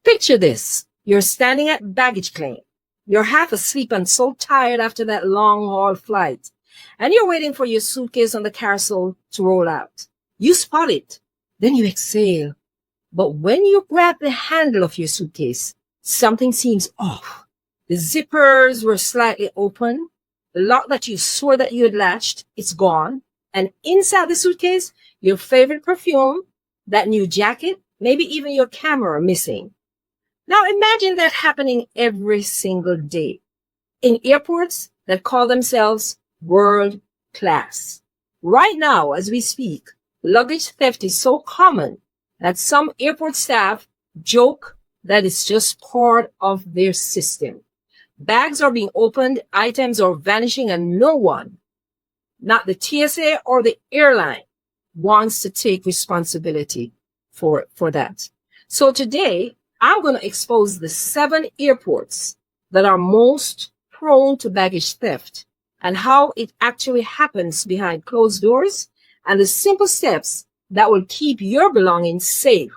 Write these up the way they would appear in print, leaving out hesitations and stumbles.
Picture this. You're standing at baggage claim. You're half asleep and so tired after that long haul flight. And you're waiting for your suitcase on the carousel to roll out. You spot it. Then you exhale. But when you grab the handle of your suitcase, something seems off. The zippers were slightly open. The lock that you swore that you had latched, it's gone. And inside the suitcase, your favorite perfume, that new jacket, maybe even your camera missing. Now imagine that happening every single day in airports that call themselves world class. Right now, as we speak, luggage theft is so common that some airport staff joke that it's just part of their system. Bags are being opened, items are vanishing, and no one, not the TSA or the airline, wants to take responsibility for that. So today, I'm going to expose the 7 airports that are most prone to baggage theft and how it actually happens behind closed doors and the simple steps that will keep your belongings safe.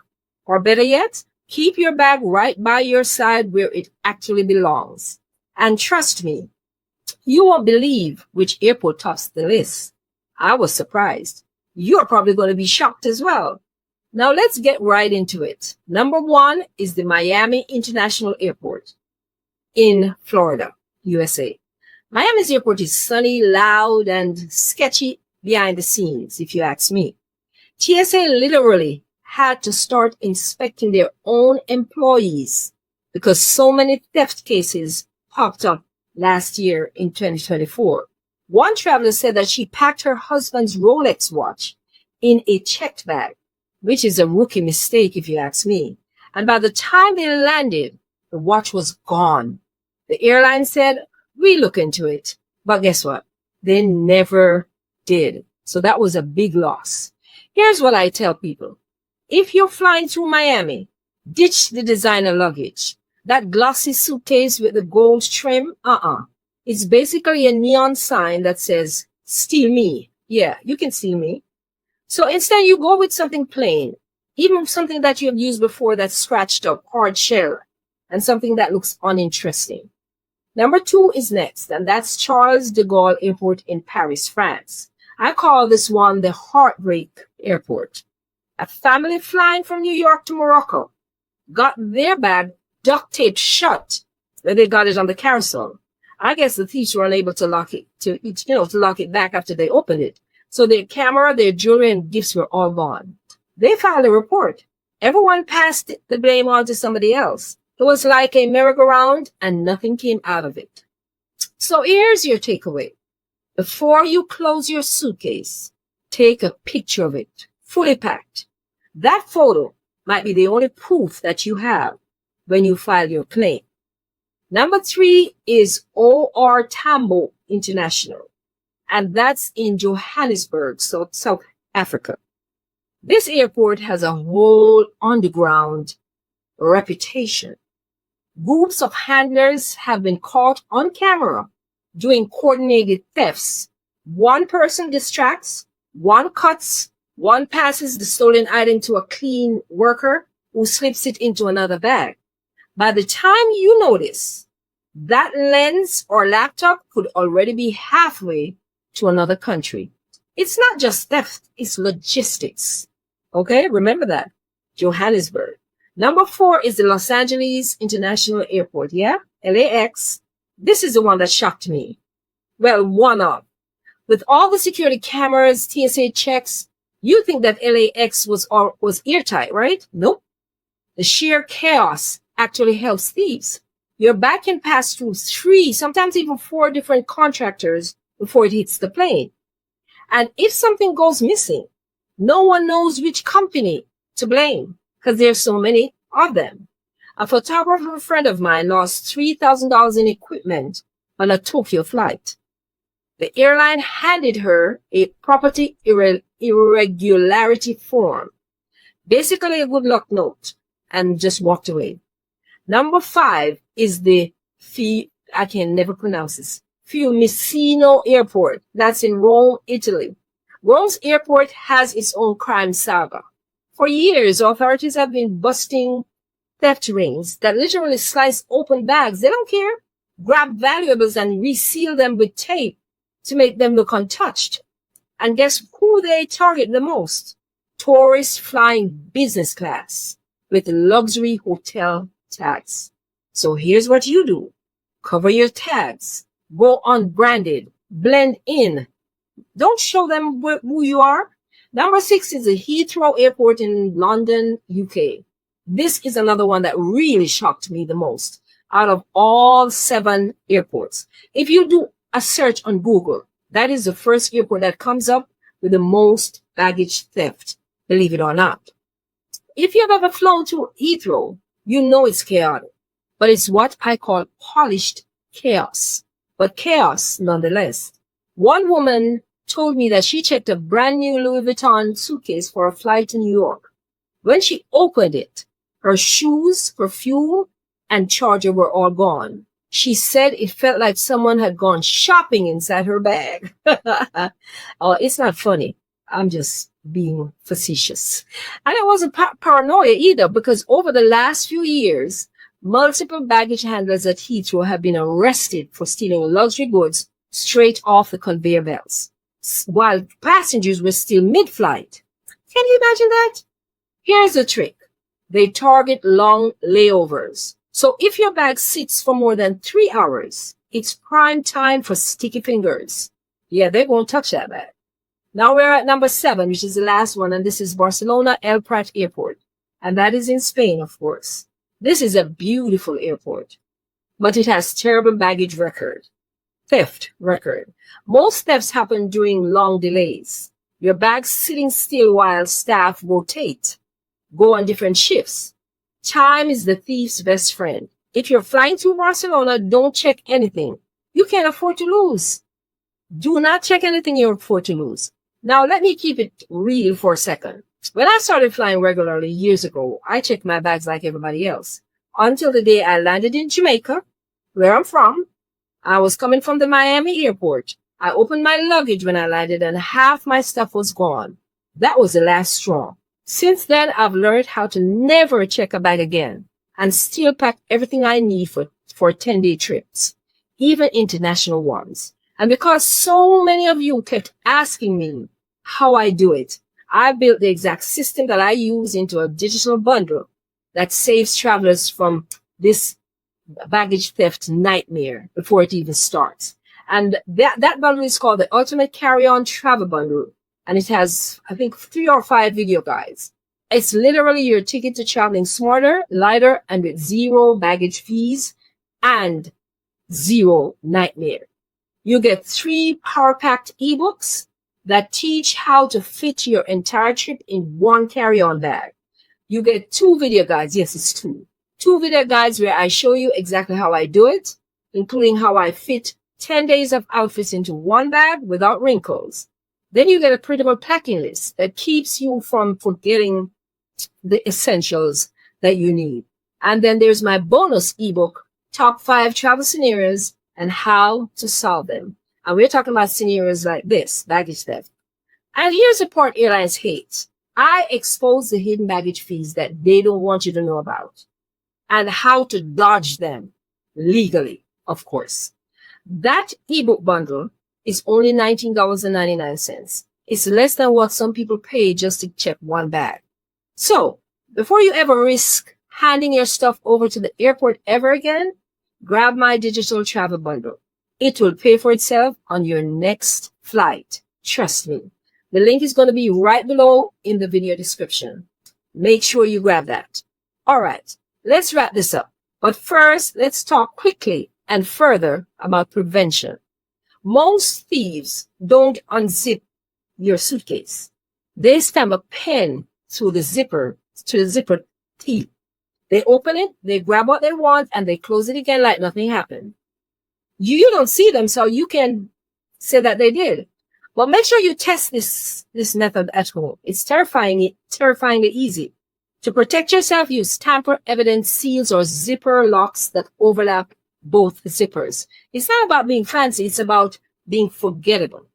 Or better yet, keep your bag right by your side where it actually belongs. And trust me, you won't believe which airport tops the list. I was surprised. You're probably going to be shocked as well. Now let's get right into it. Number 1 is the Miami International Airport in Florida, USA. Miami's airport is sunny, loud, and sketchy behind the scenes, if you ask me. TSA literally had to start inspecting their own employees because so many theft cases popped up last year in 2024. One traveler said that she packed her husband's Rolex watch in a checked bag, which is a rookie mistake if you ask me. And by the time they landed, the watch was gone. The airline said, we look into it. But guess what? They never did. So that was a big loss. Here's what I tell people. If you're flying through Miami, ditch the designer luggage. That glossy suitcase with the gold trim, It's basically a neon sign that says, steal me. Yeah, you can steal me. So instead you go with something plain, even something that you have used before that's scratched up, hard shell, and something that looks uninteresting. Number 2 is next, and that's Charles de Gaulle Airport in Paris, France. I call this one the heartbreak airport. A family flying from New York to Morocco got their bag duct-taped shut when they got it on the carousel. I guess the thieves were unable to lock it back after they opened it. So their camera, their jewelry, and gifts were all gone. They filed a report. Everyone passed the blame on to somebody else. It was like a merry-go-round, and nothing came out of it. So here's your takeaway. Before you close your suitcase, take a picture of it, fully packed. That photo might be the only proof that you have when you file your claim. Number 3 is OR Tambo International, and that's in Johannesburg, South Africa. This airport has a whole underground reputation. Groups of handlers have been caught on camera doing coordinated thefts. One person distracts, one cuts, one passes the stolen item to a clean worker who slips it into another bag. By the time you notice, that lens or laptop could already be halfway to another country. It's not just theft, it's logistics. Okay, remember that. Johannesburg. Number 4 is the Los Angeles International Airport. Yeah, LAX. This is the one that shocked me. Well, one of. With all the security cameras, TSA checks, you think that LAX was airtight, right? Nope. The sheer chaos actually helps thieves. Your bag can pass through 3, sometimes even 4 different contractors before it hits the plane. And if something goes missing, no one knows which company to blame because there's so many of them. A photographer friend of mine lost $3,000 in equipment on a Tokyo flight. The airline handed her a property irregularity form, basically a good luck note, and just walked away. Number 5 is the I can never pronounce this, Fiumicino Airport. That's in Rome, Italy. Rome's airport has its own crime saga. For years, authorities have been busting theft rings that literally slice open bags. They don't care. Grab valuables and reseal them with tape to make them look untouched. And guess who they target the most? Tourists flying business class with luxury hotel tags. So here's what you do. Cover your tags. Go unbranded. Blend in. Don't show them who you are. Number 6 is the Heathrow Airport in London, UK. This is another one that really shocked me the most out of all 7 airports. If you do a search on Google, that is the first airport that comes up with the most baggage theft, believe it or not. If you've ever flown to Heathrow, you know it's chaotic, but it's what I call polished chaos, but chaos nonetheless. One woman told me that she checked a brand new Louis Vuitton suitcase for a flight to New York. When she opened it, her shoes, perfume, and charger were all gone. She said it felt like someone had gone shopping inside her bag. Oh, it's not funny. I'm just being facetious. And it wasn't paranoia either, because over the last few years, multiple baggage handlers at Heathrow have been arrested for stealing luxury goods straight off the conveyor belts, while passengers were still mid-flight. Can you imagine that? Here's the trick. They target long layovers. So if your bag sits for more than 3 hours, it's prime time for sticky fingers. Yeah, they won't touch that bag. Now we're at number 7, which is the last one, and this is Barcelona El Prat Airport. And that is in Spain, of course. This is a beautiful airport, but it has terrible baggage theft record. Most thefts happen during long delays. Your bag's sitting still while staff rotate, go on different shifts. Time is the thief's best friend. If you're flying to Barcelona, don't check anything. You can't afford to lose. Do not check anything you afford to lose. Now, let me keep it real for a second. When I started flying regularly years ago, I checked my bags like everybody else. Until the day I landed in Jamaica, where I'm from. I was coming from the Miami airport. I opened my luggage when I landed and half my stuff was gone. That was the last straw. Since then, I've learned how to never check a bag again and still pack everything I need for 10-day trips, even international ones. And because so many of you kept asking me how I do it, I built the exact system that I use into a digital bundle that saves travelers from this baggage theft nightmare before it even starts. And that bundle is called the Ultimate Carry-On Travel Bundle. And it has, I think, 3 or 5 video guides. It's literally your ticket to traveling smarter, lighter, and with 0 baggage fees and 0 nightmare. You get 3 power-packed ebooks that teach how to fit your entire trip in 1 carry-on bag. You get 2 video guides. Yes, it's 2. 2 video guides where I show you exactly how I do it, including how I fit 10 days of outfits into 1 bag without wrinkles. Then you get a printable packing list that keeps you from forgetting the essentials that you need. And then there's my bonus ebook, Top 5 Travel Scenarios and How to Solve Them. And we're talking about scenarios like this, baggage theft. And here's the part airlines hate. I expose the hidden baggage fees that they don't want you to know about and how to dodge them legally, of course. That ebook bundle is only $19.99. It's less than what some people pay just to check 1 bag. So, before you ever risk handing your stuff over to the airport ever again, grab my digital travel bundle. It will pay for itself on your next flight. Trust me. The link is going to be right below in the video description. Make sure you grab that. All right, let's wrap this up. But first, let's talk quickly and further about prevention. Most thieves don't unzip your suitcase. They stamp a pen through the zipper teeth. They open it, they grab what they want, and they close it again like nothing happened. You don't see them, so you can say that they did. But make sure you test this method at home. It's terrifyingly easy. To protect yourself, use tamper-evident seals or zipper locks that overlap both zippers. It's not about being fancy, it's about being forgettable.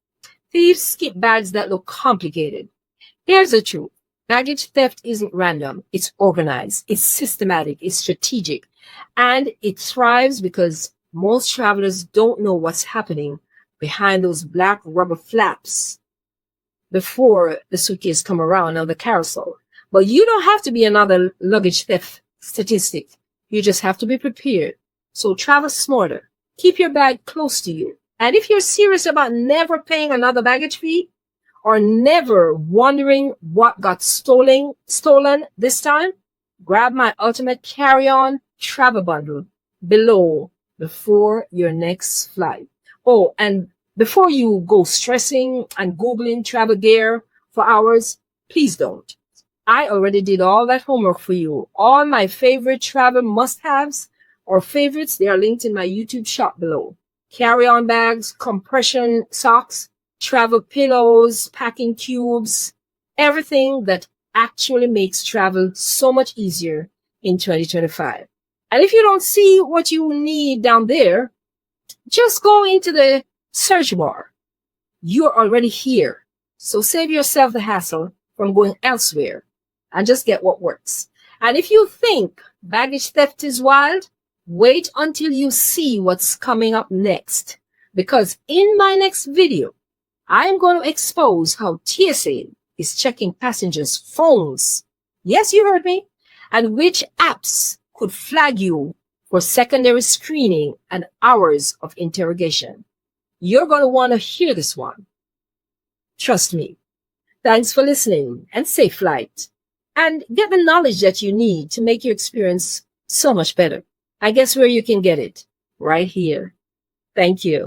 Thieves skip bags that look complicated. Here's the truth. Baggage theft isn't random. It's organized. It's systematic. It's strategic. And it thrives because most travelers don't know what's happening behind those black rubber flaps before the suitcase come around on the carousel. But you don't have to be another luggage theft statistic. You just have to be prepared. So travel smarter. Keep your bag close to you. And if you're serious about never paying another baggage fee or never wondering what got stolen this time, grab my ultimate carry-on travel bundle below before your next flight. Oh, and before you go stressing and Googling travel gear for hours, please don't. I already did all that homework for you. All my favorite travel must-haves or favorites, they are linked in my YouTube shop below. Carry-on bags, compression socks, travel pillows, packing cubes, everything that actually makes travel so much easier in 2025. And if you don't see what you need down there, just go into the search bar. You're already here. So save yourself the hassle from going elsewhere and just get what works. And if you think baggage theft is wild, wait until you see what's coming up next. Because in my next video, I'm going to expose how TSA is checking passengers' phones. Yes, you heard me. And which apps could flag you for secondary screening and hours of interrogation. You're going to want to hear this one. Trust me. Thanks for listening and safe flight. And get the knowledge that you need to make your experience so much better. I guess where you can get it? Right here. Thank you.